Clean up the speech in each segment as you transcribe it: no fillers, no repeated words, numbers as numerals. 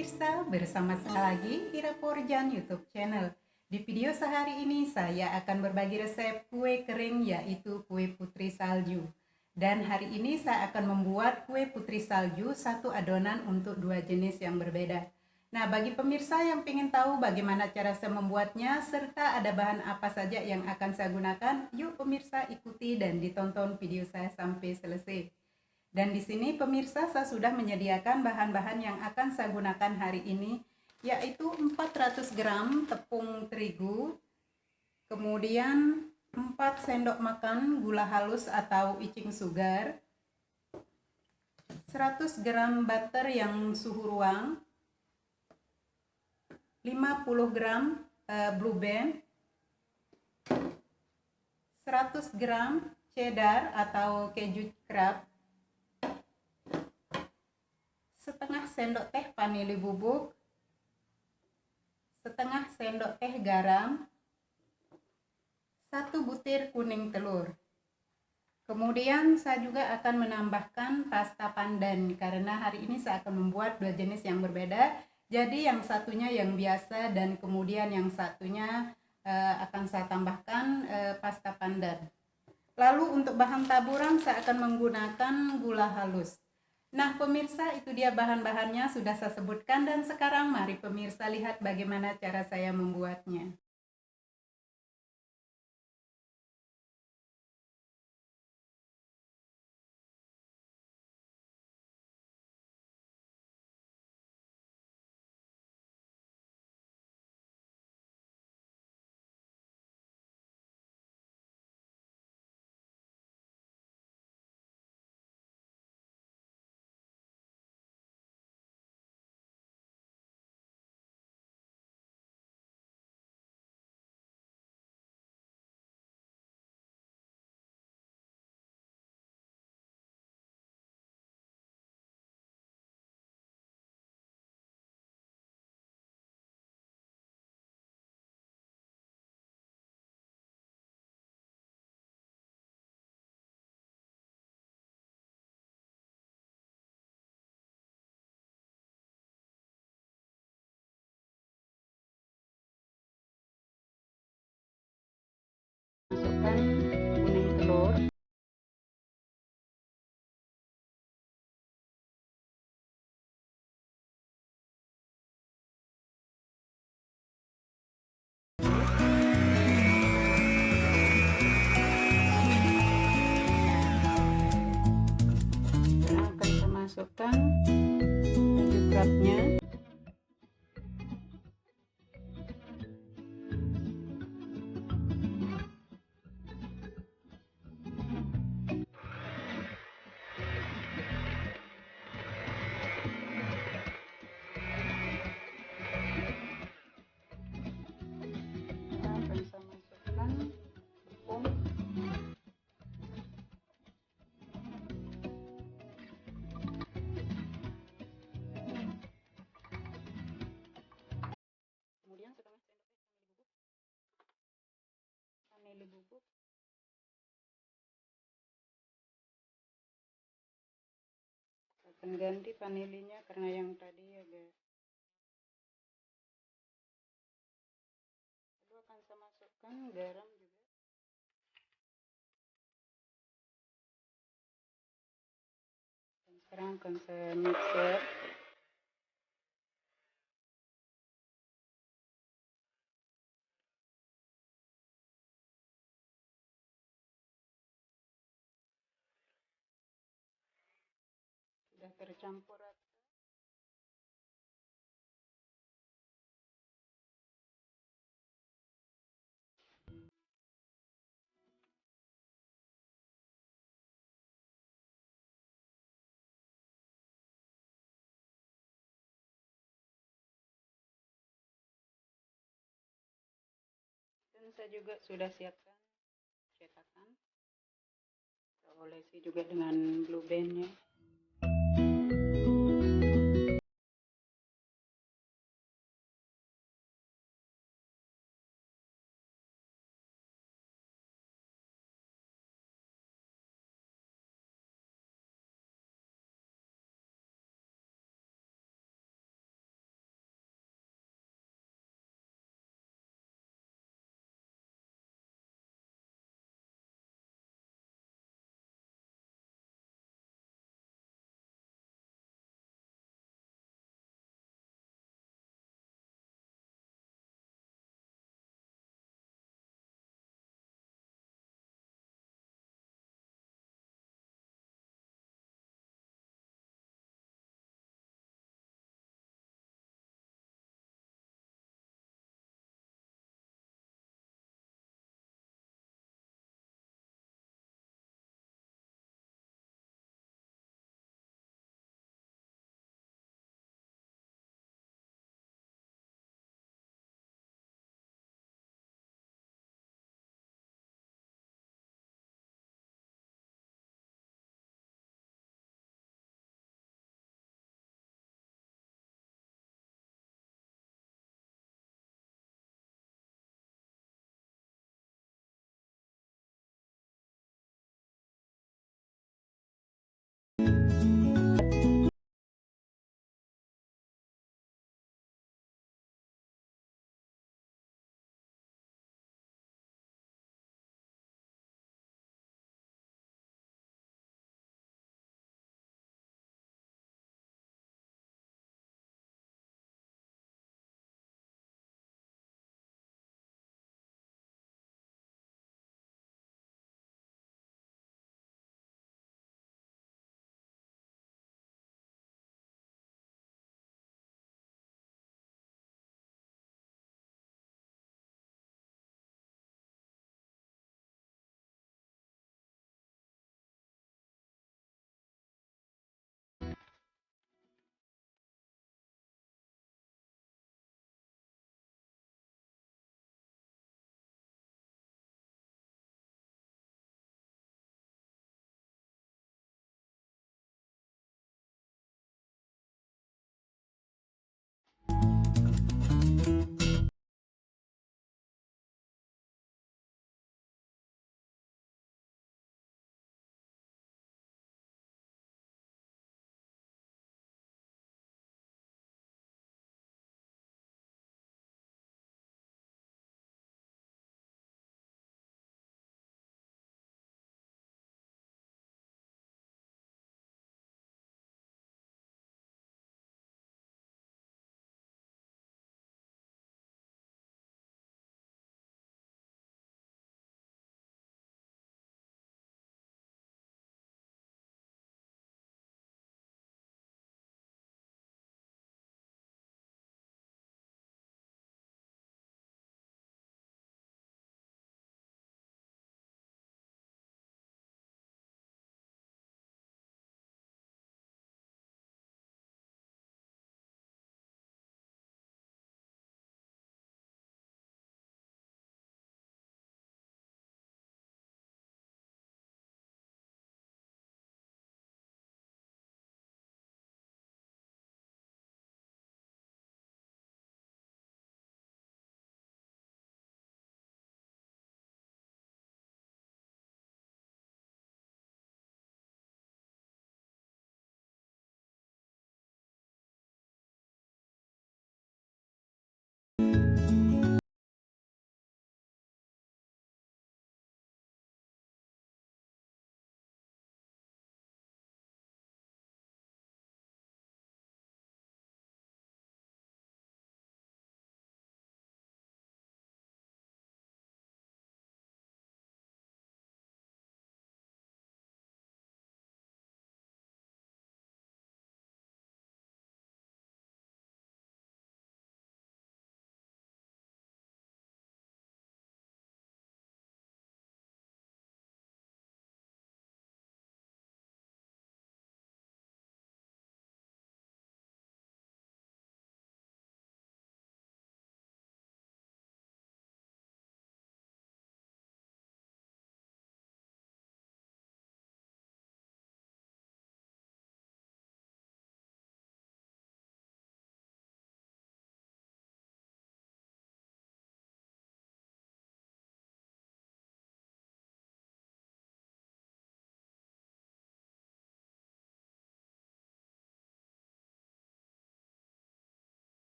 pemirsa, bersama saya lagi Ira Porjan YouTube channel. Di video sehari ini saya akan berbagi resep kue kering yaitu kue putri salju. Dan hari ini saya akan membuat kue putri salju satu adonan untuk dua jenis yang berbeda. Nah, bagi pemirsa yang ingin tahu bagaimana cara saya membuatnya serta ada bahan apa saja yang akan saya gunakan, yuk pemirsa ikuti dan ditonton video saya sampai selesai. Dan di sini pemirsa saya sudah menyediakan bahan-bahan yang akan saya gunakan hari ini, yaitu 400 gram tepung terigu, kemudian 4 sendok makan gula halus atau icing sugar, 100 gram butter yang suhu ruang, 50 gram blue band, 100 gram cheddar atau keju Kraft, setengah sendok teh vanili bubuk, setengah sendok teh garam, 1 butir kuning telur. Kemudian saya juga akan menambahkan pasta pandan karena hari ini saya akan membuat dua jenis yang berbeda. Jadi yang satunya yang biasa dan kemudian yang satunya akan saya tambahkan pasta pandan. Lalu untuk bahan taburan saya akan menggunakan gula halus. Nah pemirsa, itu dia bahan-bahannya sudah saya sebutkan, dan sekarang mari pemirsa lihat bagaimana cara saya membuatnya. Masukkan kuning telur, dan akan saya masukkan keju Kraftnya. Akan saya masukkan tepung, kemudian setengah sendok teh vanili bubuk, akan ganti vanilinya karena yang tadi agak. Lalu akan saya masukkan garam juga. Dan sekarang akan saya mixer. Sudah tercampur rata. Dan saya juga sudah siapkan cetakan. Saya olesi juga dengan blue bandnya.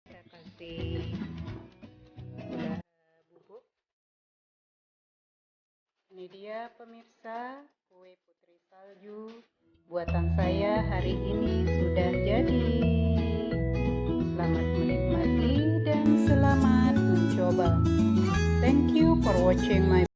Kita kasih gula bubuk. Ini dia pemirsa, kue putri salju buatan saya hari ini sudah jadi. Selamat menikmati dan selamat mencoba. Thank you for watching my